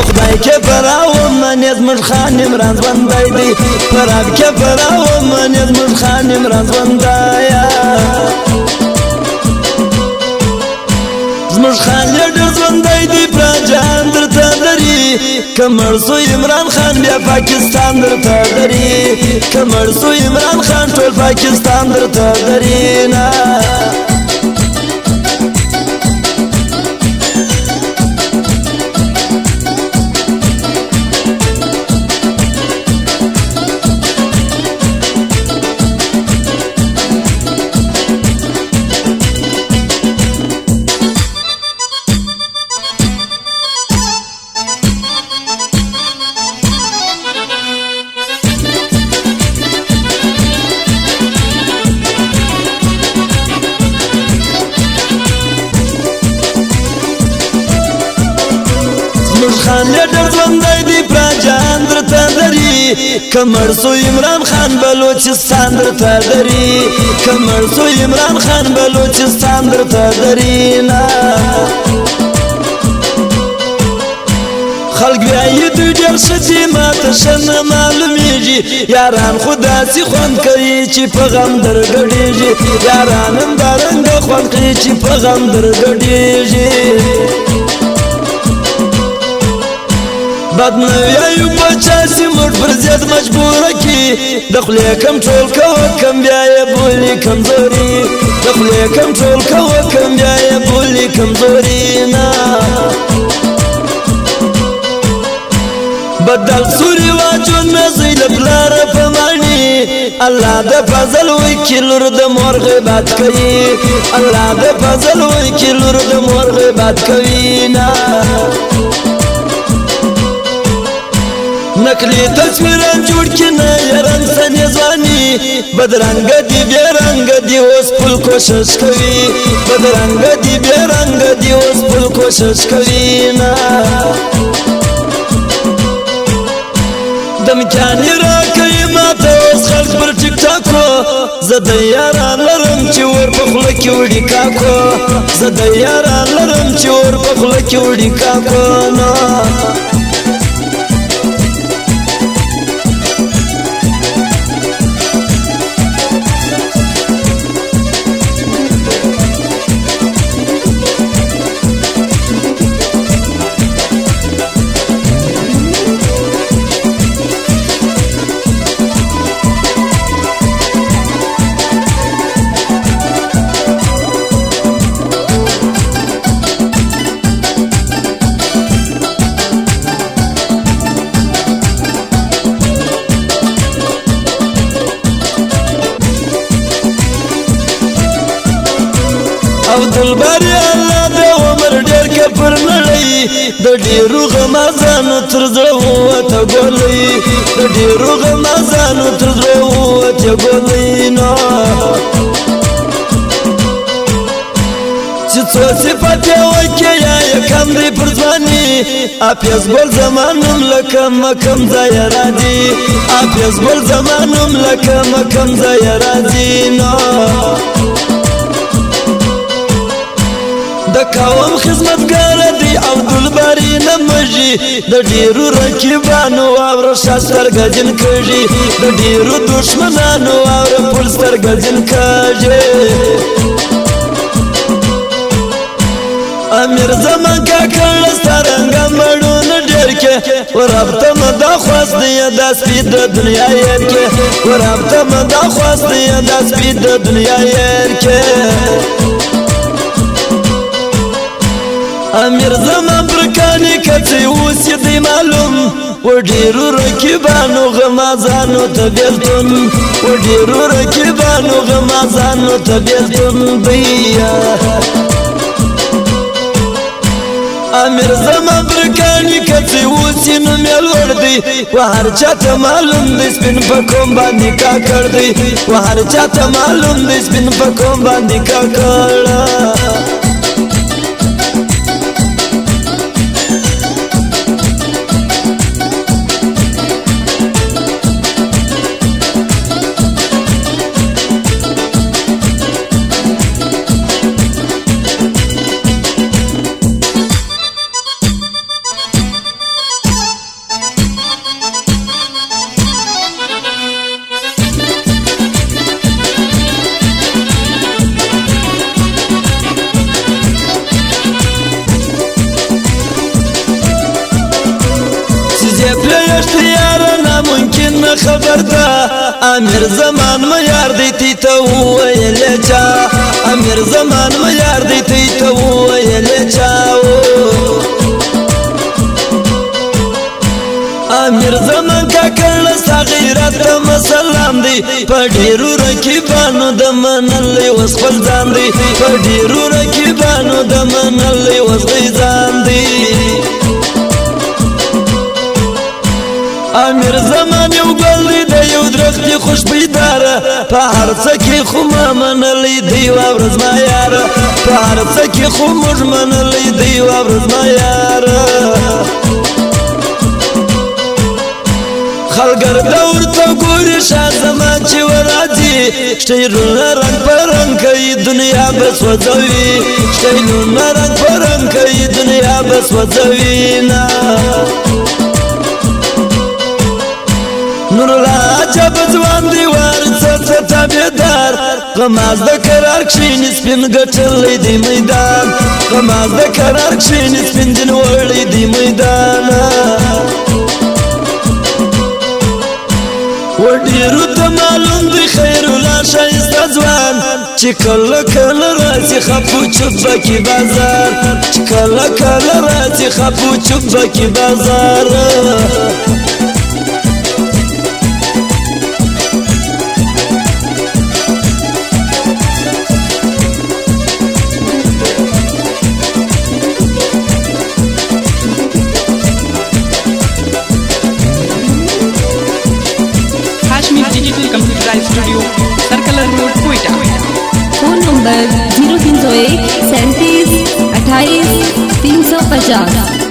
خدای کې پراو من زموږ خان عمران ژوندی دی پراب کې پراو من زموږ خان عمران ژوندی زموږ خان ډېر ژوندی دی پراجان درته لري که مړ سو عمران خان بیا پاکستان درته لري که مړ سو عمران خان ټول پاکستان درته لري نه خان ډېر ژوندی دی پراجان درته لري که مړ سو عمران خان بلوچستان درته لري که مړ سو عمران خان بلوچستان درته لري نه خلق بیایی دوی ډېر ښه دي ماته ښه نه معلومیږي یاران خو داسې خوند کوي چې په غم درګډېږي یاران همدارنګه خوند کوي چې په غم درګډېږي بد نه ویایو بچا سي موږ پر زیات مجبوره کي د خولې کنټرول کوه کم بیا یې بولي کمزوري د خولې کنټرول کوه کم بیا یې بولي کمزوري نه بدل سوري واجون مې زوی له پلاره په ماڼي الله د فضل وکي لور د مور غیبت کوي الله د فضل وکي لور د مور غیبت کوي نه نقلی تصویران جوړ کی نه یاران سنې ځواني بدرنګ دی بې رنګ دی اوس پل کوشش کوي بدرنګ دی بې رنګ دی اوس پل کوشش کوي نه دمکانی را کوي ماته اوس خلق پر ټیک ټاکو زه د یاران لرم چې ور په خوله کې وړي کاکو زه د یاران لرم چې ور په خوله کې وړي کاکو نه عبدالباری الله د عمر ډېر کې پر نړۍ د ډېرو غمازانو تر زړه ووته ګولۍ د ډېرو غمازانو تر زړه ووته ګولۍ نه چې څو صفت یې وکړې یا یې کم دی پر ځواني حافظ ګل زما نوم لکه مکم ځایه راځي حافظ ګل زما نوم لکه مکم ځایه راځي نه د قوم خدمتګار دی عبدالباری نمجي د ډیرو رقیبانو واوره شا سترګه جن کږي د ډیرو دشمنانو واوره پل سترګه جن کږي امیر زمان کاکړ سترنګ مړونه ډېر کې ورابطه مدا خواست دی د سپید د دنیا یې کې ورابطه مدا خواست دی د سپید د دنیا یې کې امیر زمان برکانی کچی اوسی دی معلوم و ډیرو رقیبانو غمازانو ته بیلتون و ډیرو رقیبانو غمازانو ته بیلتون دی امیر زمان برکانی کچی اوسی نوم یې لوړ دی و هر چاته معلوم دی سپین په کوم باندې کاکړ دی و هر چاته معلوم دی سپین په کوم باندې کاکړ خبر ده امیر زمان معیار دی تی ته وویلې چا امیر زمان معیار دی تی ته وویلې چا امیر زمان کاکړ ستا غیرت ته مسلام دی په ډېرو رقیبانو د منلی اوس خپل ځان دی په ډېرو رقیبانو د منلی اوس دی ځان دی امیر زمان یو ګل دی د یو درختي خوشبویداره په هر څه کې خو ما منلی دی یوه ورځ ما یاره په هر څه کې خو موږ منلی دی یوه ورځ ما یاره خلګر دور ته ګوري شاه زمان چې وراځي شعرونه رنګ په رنګ کوي دنیا به سوځوي شعرونه رنګ په رنګ کوي دنیا به سوځوي نه نور الله عجب ځوان دی ورڅه تابعدار غماز د کرار کښېني سپین ګټلی دی میدان غماز د کرار کښېني سپین دین وړی دی میدان وډیرو ته معلوم دی خیر الله ښایسته ځوان چې کله کله راځي خپو چوپ بکي بازار چې کله کله راځي خپو چوپ بکي بازار digital computerised studio circular road Quetta phone number 0301 37 28 350